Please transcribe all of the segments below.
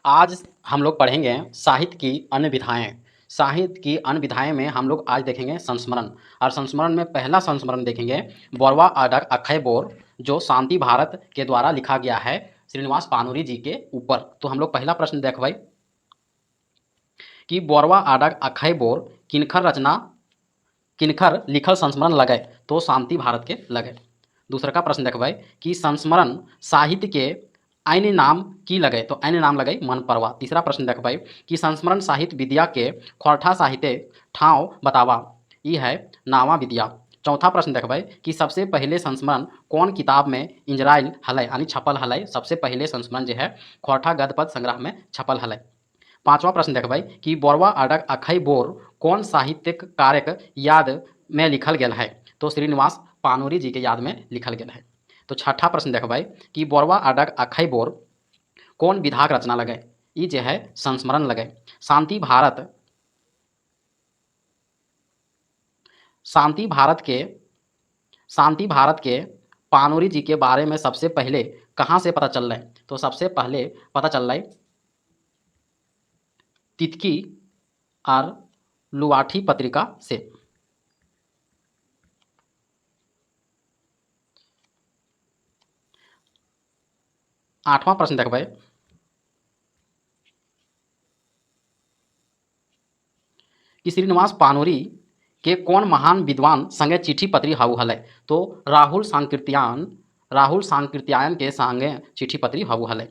आज हम लोग पढ़ेंगे साहित्य की अन्य विधाएं। साहित्य की अन्य विधाएं में हम लोग आज देखेंगे संस्मरण। और संस्मरण में पहला संस्मरण देखेंगे बोरवा आडक अक्षय बोर, जो शांति भारत के द्वारा लिखा गया है श्रीनिवास पानूरी जी के ऊपर। तो हम लोग पहला प्रश्न देखबै कि बोरवा आडक अक्षय बोर किनखर लिखल संस्मरण लगे, तो शांति भारत के लगे। दूसरा का प्रश्न देखबै कि संस्मरण साहित्य के अन्य नाम की लगे, तो अन्य नाम लगे मन परवा। तीसरा प्रश्न देखबै कि संस्मरण साहित्य विद्या के खोरठा साहित्य ठाव बतावा, ई है नावा विद्या। चौथा प्रश्न देखबै कि सबसे पहले संस्मरण कौन किताब में इंजराइल हलै यानी छपल हलै। सबसे पहले संस्मरण जो है खोरठा गद्यपद संग्रह में छपल हलै। पांचवा प्रश्न देखबै कि बोरवा आडक अक्षय बोर कौन साहित्यिक कार्यक याद में लिखल गेल है, तो श्रीनिवास पानूरी जी के याद में लिखल गेल है। तो छठा प्रश्न देखबै कि बोरवा आडक अक्षय बोर कौन विधाक रचना लगे, ई जे है संस्मरण लगे। शांति भारत के पानूरी जी के बारे में सबसे पहले कहाँ से पता चल रहा है, तो सबसे पहले पता चल रहा है तितकी और लुवाठी पत्रिका से। आठवां प्रश्न देखबै कि श्रीनिवास पानूरी के कौन महान विद्वान संगे चिट्ठी पत्री हाउ हलै, तो राहुल सांकृत्यायन के संगे चिट्ठी पत्री हाउ हलै।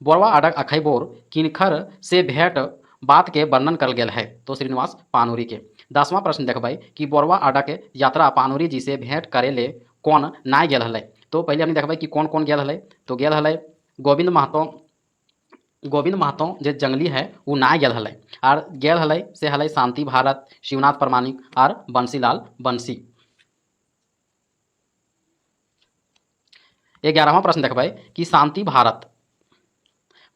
बोरवा आडक अक्षय बोर किनखर से भेंट बात के वर्णन करल गेल है, तो श्रीनिवास पानूरी के। 10वां प्रश्न देखबै कि बोरवा आडक यात्रा पानूरी जी से भेंट करे ले कौन नाय गेल हलै, तो पहले हमने देखबै कि कौन कौन गेल हलै। तो गेल हलै गोविंद महतो जे जंगली है वो ना गेल हलै, और गेल हलै से हलै शांति भारत, शिवनाथ प्रमाणिक और बंसीलाल बंसी। 11वां प्रश्न देखबै कि शांति भारत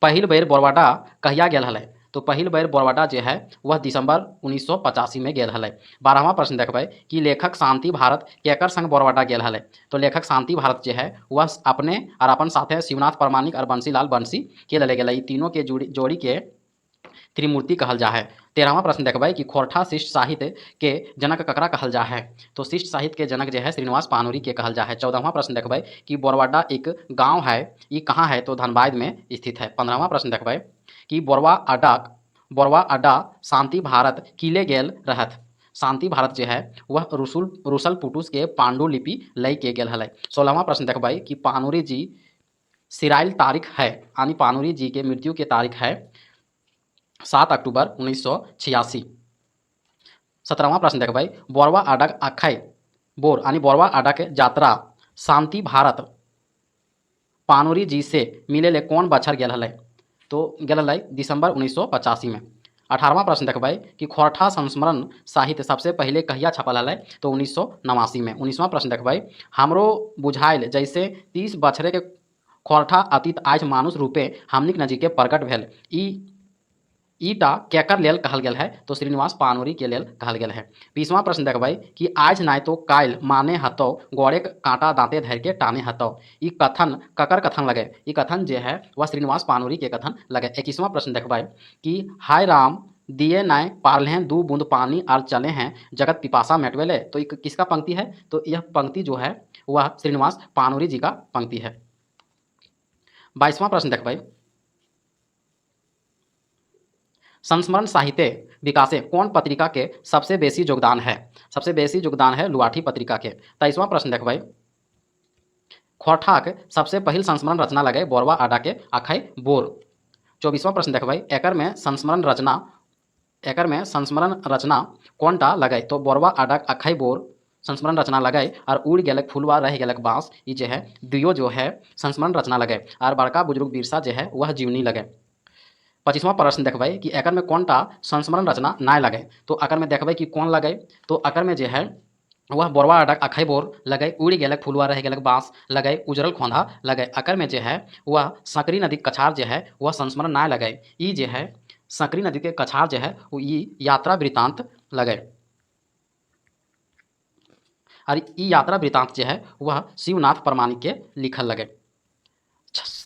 पहिल बेर बोरवाडा कहिया गेल हलै, तो पहिल बेर बोरवाडा जो है वह दिसंबर 1985 में गेल हलै। 12वां प्रश्न देखबै कि लेखक शांति भारत केकर संग बोरवाडा गेल हलै, तो लेखक शांति भारत जो है वह अपने और अपन साथे शिवनाथ प्रमाणिक और बंसीलाल बंसी के ले गेलै। तीनों के जोड़ी के त्रिमूर्ति कहल जा है। 13वां प्रश्न देखबै कि खोरठा शिष्ट साहित्य के जनक ककरा कहल जा है, तो शिष्ट साहित्य के जनक जो है श्रीनिवास पानूरी के कहल जा है। 14वां प्रश्न देखबै कि बोरवाडा एक गांव है, ये कहाँ है, तो धनबाद में स्थित है। 15वां प्रश्न देखबै कि बोरवा अड्डा शांति भारत किले गेल रहत। शांति भारत जो है वह रुसल पुटुस के पांडुलिपि लय के गेल हलै। 16वां प्रश्न देखबै कि पानूरी जी सिराइल तारीख है, यानी पानूरी जी के मृत्यु के तारीख है 7 अक्टूबर 1986। 17वां प्रश्न देखबै बोरवा आडक अक्षय बोर यानी बोरवा आडक यात्रा शांति भारत पानूरी जी से मिले ले कौन बछर गेल हलै, तो गेल हलै दिसंबर 1985 में। 18वां प्रश्न देखबै कि खोरठा संस्मरण साहित्य सबसे पहले कहिया छपल हलै, तो 1989 में। 19वां प्रश्न देखबै हमरो बुझाइल जैसे 30 बछरे के खोरठा अतीत आज मानुष रूपे हमनिक नजीके प्रकट भेल, ईटा केकर लेल कहल गेल है, तो श्रीनिवास पानूरी के लेल कहल गेल है। 20वां प्रश्न देखबै कि आज नाय तो काल माने हतौ गोड़े कांटा दांते धर के टाने हतौ, ई कथन ककर कथन लगे, ई कथन जो है वह श्रीनिवास पानूरी के कथन लगे। 21वां प्रश्न देखबै कि हाय राम दिए नाय पारलें दू बूंद पानी और चले हैं जगत पिपासा मेटवेले, तो ये किसका पंक्ति है, तो यह पंक्ति जो है वह श्रीनिवास पानूरी जी का पंक्ति है। 22वां प्रश्न देखबै संस्मरण साहित्य विकासे कौन पत्रिका के सबसे बेसी योगदान है, सबसे बेसी योगदान है लुवाठी पत्रिका के। 23वां प्रश्न देखबै खोरठाक सबसे पहिल संस्मरण रचना लगे बोरवा आडा के अक्षय बोर। 24वां प्रश्न देखबै एकर में संस्मरण रचना कौनटा लगे, तो बोरवा आडा अक्षय बोर संस्मरण रचना लगे और उड़ गेलक फुलवा रह गेलक बाँस, ये जो है दुइयो जो है संस्मरण रचना लगे, और बड़का बुजुर्ग बिरसा जो है वह जीवनी लगे। 25वां प्रश्न देखबै कि एकर में कौनटा संस्मरण रचना ना लगे, तो अकर में देखबै कि कौन लगे, तो अकर में जो है वह बोरवा आडक अक्षय बोर लगे, उड़ गेलक फुलवा रह गेलक बाँस लगे, उजरल खोंधा लगे। अकर में जो है वह सकरी नदी कछार जो है वह संस्मरण ना लगे, ई जो है सकरी नदी के कछार जो है वो ई यात्रा वृतांत लगे, और ई यात्रा वृतांत जो है वह शिवनाथ प्रमाणिक के लिखल लगे।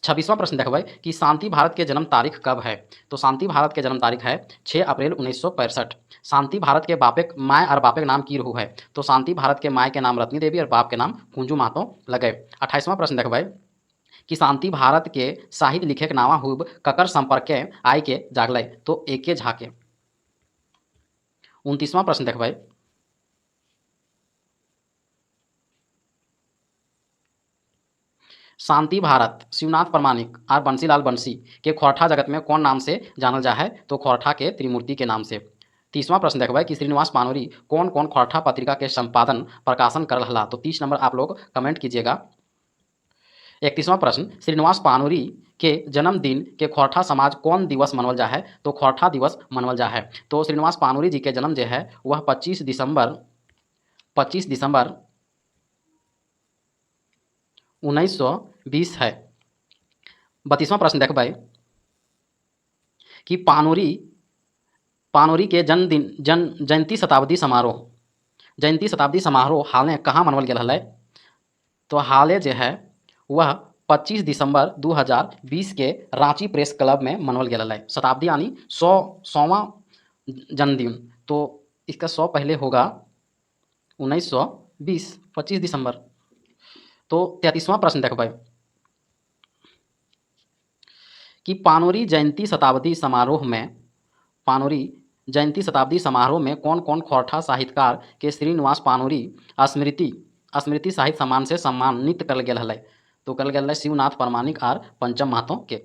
26वां प्रश्न देखबै कि शांति भारत के जन्म तारीख कब है। तो शांति भारत के जन्म तारीख है 6 अप्रैल 1965। शांति भारत के बापेक माय और बापेक नाम की रहू है। तो शांति भारत के माय के नाम रत्नी देवी और बाप के नाम कुंजू महतो लगे। 28वां प्रश्न देखबै कि शांति भारत के साहित्य लिखे के नावा हुब ककर संपर्क के आय के जागलै। तो एके झा के। 29वां प्रश्न देखबै शांति भारत शिवनाथ प्रामाणिक और बंसीलाल बंसी के खोरठा जगत में कौन नाम से जानल जा है। तो खोरठा के त्रिमूर्ति के नाम से। 30वां प्रश्न देखबै कि श्रीनिवास पानोरी कौन कौन खोरठा पत्रिका के संपादन प्रकाशन करल हला। तो 30 नंबर आप लोग कमेंट कीजिएगा। 31वां प्रश्न श्रीनिवास पानोरी के जन्मदिन के खोरठा समाज कौन दिवस मनवल जा है। तो खोरठा दिवस मनवल जा है। तो श्रीनिवास पानोरी जी के जन्म जो है वह 25 दिसंबर 1920 है। 32वां प्रश्न देखबै कि पानोरी के जयंती शताब्दी समारोह हाल कहाँ मनवल गेल हलै। तो हाले जो है वह 25 दिसंबर 2020 के रांची प्रेस क्लब में मनवल गेल हलै। शताब्दी यानी 100वां जन्मदिन। तो इसका 100 पहले होगा 1920 25 दिसंबर। तो 33वां प्रश्न देखबै कि पानोरी जयंती शताब्दी समारोह में कौन कौन खोरठा साहित्यकार के श्रीनिवास पानोरी स्मृति साहित्य सम्मान से सम्मानित करल गेल हलै। तो करल गेल शिवनाथ प्रामाणिक और पंचम महतो के।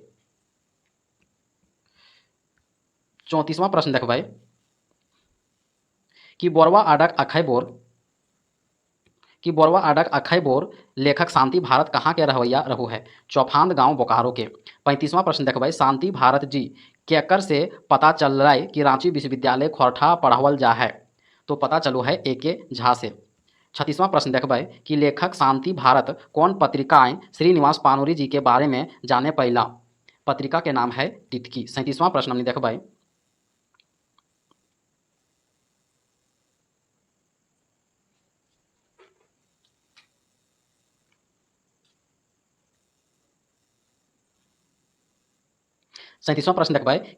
34वां प्रश्न देखबै कि बोरवा आडक अखैबोर लेखक शांति भारत कहाँ के रहवैया रहू है। चौफांद गांव बोकारो के। 35वां प्रश्न देखबै शांति भारत जी केकर से पता चल रहा है कि रांची विश्वविद्यालय खोरठा पढ़ावल जा है। तो पता चलो है एके झा से। 36वां प्रश्न देखबै कि लेखक शांति भारत कौन पत्रिकाएं श्रीनिवास पानोरी जी के बारे में जाने पहला। पत्रिका के नाम है टिटकी। 37वां प्रश्न हमने देखबै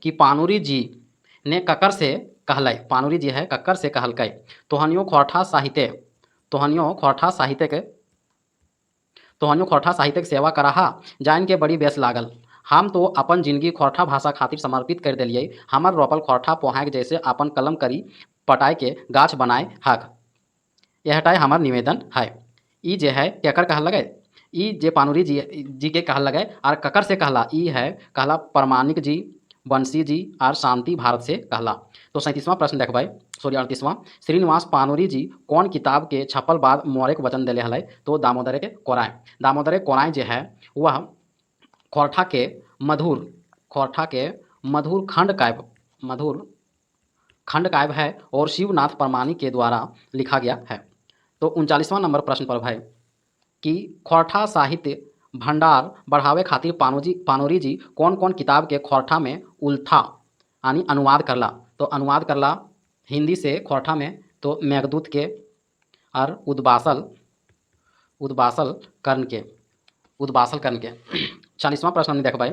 कि पानोरी जी ने ककर से कहलै। पानोरी जी है ककर से कहलकै। तोहनियो खोरठा साहित्य के सेवा कराहा जान के बड़ी बेस लागल। हम तो अपन जिंदगी खोरठा भाषा खातिर समर्पित कर दिलियै। हमर रोपल खोरठा पोहाक जैसे अपन कलम करी पटाए के गाछ बनाए हक। यहटाई हमर निवेदन है। ई जे है केकर कहल लगे। ई जे पानोरी जी के कहल लगे और ककर से कहला। ई है कहला प्रामाणिक जी बंसी जी और शांति भारत से कहला। तो 37वां प्रश्न देखबै 38वां श्रीनिवास पानोरी जी कौन किताब के छपल बाद मौर्य वचन दिले हलै। तो दामोदर कोराय जो है वह खोरठा के मधुर खंड काव्य है और शिवनाथ प्रामाणिक के द्वारा लिखा गया है। तो 39वां नंबर प्रश्न पर भाई कि खोरठा साहित्य भंडार बढ़ावे खातिर पानोरी जी कौन कौन किताब के खोरठा में उल्था यानी अनुवाद करला। तो अनुवाद करला हिंदी से खोरठा में तो मेघदूत के और उद्बासल कर्ण के। 40वां प्रश्न हमने देखबै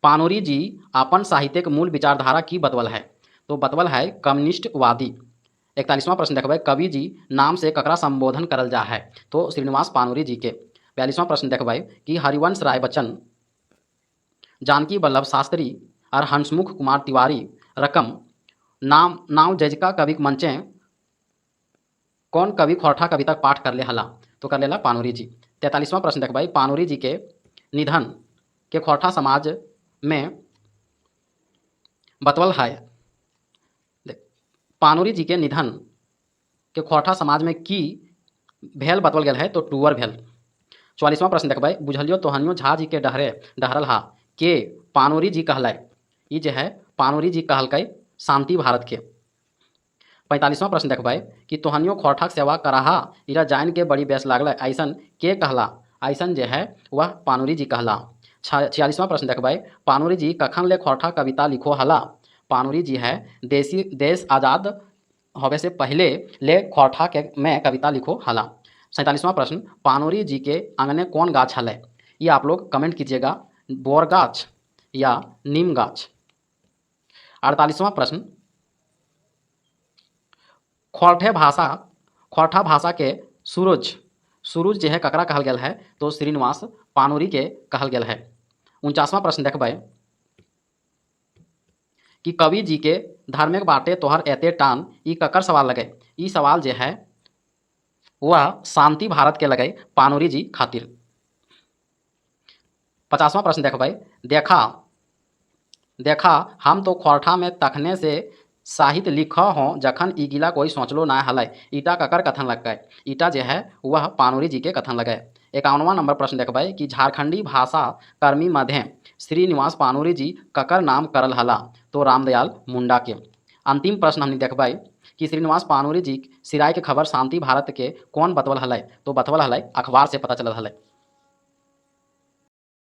पानोरी जी अपन साहित्य के मूल विचारधारा की बतवल है। तो बतवल है कम्युनिस्टवादी। 41वां प्रश्न देखबै कवि जी नाम से ककरा संबोधन करल जा है। तो श्रीनिवास पानोरी जी के। 42वां प्रश्न देखबै कि हरिवंश राय बच्चन जानकी वल्लभ शास्त्री और हंसमुख कुमार तिवारी रकम नाव जजका कवि मंचे कौन कवि खोरठा कविता पाठ कर ले हला। तो कर लेला पानोरी जी। 43वां प्रश्न देखबै पानोरी जी के निधन के खोरठा समाज में बतवल है। पानोरी जी के निधन के खोरठा समाज में की भेल बतवल गेल है। तो टूअर भेल। 44वां प्रश्न देखबै बुझलियो तोहनियो झा जी के डहरल हा के पानोरी जी कहलै। ई जे है पानोरी जी कहलकै शांति भारत के। 45वां प्रश्न देखबै कि तोहनियो खोरठा सेवा कराहा इरा जान के बड़ी बेस लागल ऐसन के कहला। ऐसन जे है वह पानोरी जी कहला। 46वां प्रश्न देखबै पानोरी जी कखन ले खोरठा कविता लिखो हला। पानोरी जी है देश आज़ाद होवे से पहले ले खोरठा के में कविता लिखो हला। 47वां प्रश्न, पानोरी जी के आंगने कौन गाछ हलै? ये आप लोग कमेंट कीजिएगा, बोर गाछ या नीम गाछ। 48वां प्रश्न, खोरठा भाषा के सूरज जो है ककरा कहल गेल है? तो श्रीनिवास पानोरी के कहल गेल है। 49वां प्रश्न देखबै कि कवि जी के धार्मिक बाटे तोहर एते टान, ई ककर सवाल लगे? ई सवाल जो है वह शांति भारत के लगे पानोरी जी खातिर। 50वां प्रश्न देखबै, देखा हम तो खोरठा में तखने से साहित्य लिख हों जखन ई गिला कोई सोचलो ना हलै, ईटा ककर कथन लगे? ईटा जो है वह पानोरी जी के कथन लगे। 51वां नंबर प्रश्न देखबै कि झारखंडी भाषा कर्मी मध्य श्रीनिवास पानोरी जी ककर नाम करल हला? तो रामदयाल मुंडा के। अंतिम प्रश्न हमने देखबै कि श्रीनिवास पानोरी जी सिराय के खबर शांति भारत के कौन बतवल हलै? तो बतवल हलै अखबार से पता चलल हलै।